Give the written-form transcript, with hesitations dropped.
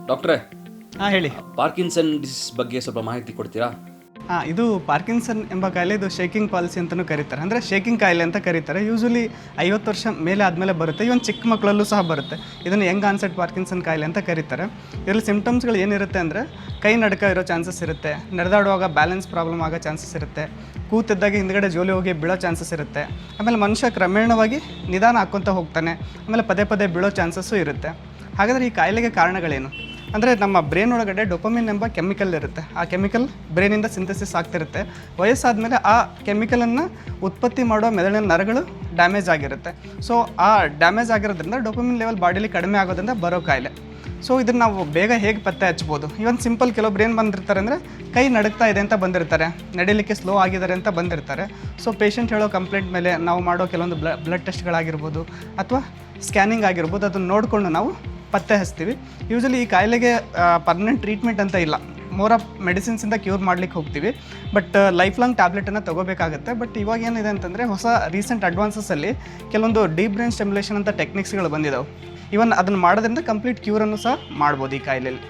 ಡಾಕ್ಟ್ರೇ, ಹೇಳಿ. Parkinson disease ಬಗ್ಗೆ ಸ್ವಲ್ಪ ಮಾಹಿತಿ ಕೊಡ್ತೀರಾ? ಇದು ಪಾರ್ಕಿನ್ಸನ್ ಎಂಬ ಕಾಯಿಲೆ, ಇದು ಶೇಕಿಂಗ್ ಪಾಲಿಸಿ ಅಂತಲೂ ಕರೀತಾರೆ. ಅಂದರೆ ಶೇಕಿಂಗ್ ಕಾಯಿಲೆ ಅಂತ ಕರೀತಾರೆ. ಯೂಶ್ವಲಿ 50 ವರ್ಷ ಮೇಲೆ ಆದಮೇಲೆ ಬರುತ್ತೆ. ಇವನ್ ಚಿಕ್ಕ ಮಕ್ಕಳಲ್ಲೂ ಸಹ ಬರುತ್ತೆ. ಇದನ್ನು ಯಂಗ್ ಆನ್ಸೆಟ್ ಪಾರ್ಕಿನ್ಸನ್ ಕಾಯಿಲೆ ಅಂತ ಕರೀತಾರೆ. ಇದರಲ್ಲಿ ಸಿಮ್ಟಮ್ಸ್ಗಳು ಏನಿರುತ್ತೆ ಅಂದರೆ ಕೈ ನಡುಕ ಇರೋ ಚಾನ್ಸಸ್ ಇರುತ್ತೆ, ನಡೆದಾಡುವಾಗ ಬ್ಯಾಲೆನ್ಸ್ ಪ್ರಾಬ್ಲಮ್ ಆಗೋ ಚಾನ್ಸಸ್ ಇರುತ್ತೆ, ಕೂತಿದ್ದಾಗ ಹಿಂದ್ಗಡೆ ಜೋಲಿ ಹೋಗಿ ಬೀಳೋ ಚಾನ್ಸಸ್ ಇರುತ್ತೆ. ಆಮೇಲೆ ಮನುಷ್ಯ ಕ್ರಮೇಣವಾಗಿ ನಿಧಾನ ಹಾಕ್ಕೊತ ಹೋಗ್ತಾನೆ. ಆಮೇಲೆ ಪದೇ ಪದೇ ಬೀಳೋ ಚಾನ್ಸಸ್ಸು ಇರುತ್ತೆ. ಹಾಗಾದರೆ ಈ ಕಾಯಿಲೆಗೆ ಕಾರಣಗಳೇನು ಅಂದರೆ, ನಮ್ಮ ಬ್ರೈನ್ ಒಳಗಡೆ ಡೊಪಮಿನ್ ಎಂಬ ಕೆಮಿಕಲ್ ಇರುತ್ತೆ. ಆ ಕೆಮಿಕಲ್ ಬ್ರೈನಿಂದ ಸಿಂಥಸಿಸ್ ಆಗ್ತಿರುತ್ತೆ. ವಯಸ್ಸಾದಮೇಲೆ ಆ ಕೆಮಿಕಲನ್ನು ಉತ್ಪತ್ತಿ ಮಾಡೋ ಮೆದುಳಿನ ನರಗಳು ಡ್ಯಾಮೇಜ್ ಆಗಿರುತ್ತೆ. ಸೊ ಆ ಡ್ಯಾಮೇಜ್ ಆಗಿರೋದ್ರಿಂದ ಡೊಪಮಿನ್ ಲೆವೆಲ್ ಬಾಡಿಲಿ ಕಡಿಮೆ ಆಗೋದ್ರಿಂದ ಬರೋ ಕಾಯಿಲೆ. ಸೊ ಇದನ್ನು ನಾವು ಬೇಗ ಹೇಗೆ ಪತ್ತೆ ಹಚ್ಬೋದು? ಇವನ್ ಸಿಂಪಲ್, ಕೆಲವೊಬ್ರು ಏನು ಬಂದಿರ್ತಾರೆ ಅಂದರೆ ಕೈ ನಡುಗ್ತಾ ಇದೆ ಅಂತ ಬಂದಿರ್ತಾರೆ, ನಡೀಲಿಕ್ಕೆ ಸ್ಲೋ ಆಗಿದ್ದಾರೆ ಅಂತ ಬಂದಿರ್ತಾರೆ. ಸೊ ಪೇಷಂಟ್ ಹೇಳೋ ಕಂಪ್ಲೇಂಟ್ ಮೇಲೆ ನಾವು ಮಾಡೋ ಕೆಲವೊಂದು ಬ್ಲಡ್ ಟೆಸ್ಟ್ಗಳಾಗಿರ್ಬೋದು ಅಥವಾ ಸ್ಕ್ಯಾನಿಂಗ್ ಆಗಿರ್ಬೋದು, ಅದನ್ನು ನೋಡಿಕೊಂಡು ನಾವು ಪತ್ತೆ ಹಚ್ತೀವಿ. ಯೂಶಲಿ ಈ ಕಾಯಿಲೆಗೆ ಪರ್ಮನೆಂಟ್ ಟ್ರೀಟ್ಮೆಂಟ್ ಅಂತ ಇಲ್ಲ. ಮೋರ್ ಆಫ್ ಮೆಡಿಸಿನ್ಸಿಂದ ಕ್ಯೂರ್ ಮಾಡ್ಲಿಕ್ಕೆ ಹೋಗ್ತೀವಿ. ಬಟ್ ಲೈಫ್ ಲಾಂಗ್ ಟ್ಯಾಬ್ಲೆಟನ್ನು ತೊಗೋಬೇಕಾಗುತ್ತೆ. ಬಟ್ ಇವಾಗ ಏನಿದೆ ಅಂತಂದರೆ, ಹೊಸ ರೀಸೆಂಟ್ ಅಡ್ವಾನ್ಸಸ್ಸಲ್ಲಿ ಕೆಲವೊಂದು ಡೀಪ್ ಬ್ರೈನ್ ಸ್ಟಿಮ್ಯುಲೇಷನ್ ಅಂತ ಟೆಕ್ನಿಕ್ಸ್ಗಳು ಬಂದಿದ್ದಾವೆ. ಇವನ್ ಅದನ್ನು ಮಾಡೋದ್ರಿಂದ ಕಂಪ್ಲೀಟ್ ಕ್ಯೂರನ್ನು ಸಹ ಮಾಡ್ಬೋದು ಈ ಕಾಯಿಲೆಯಲ್ಲಿ.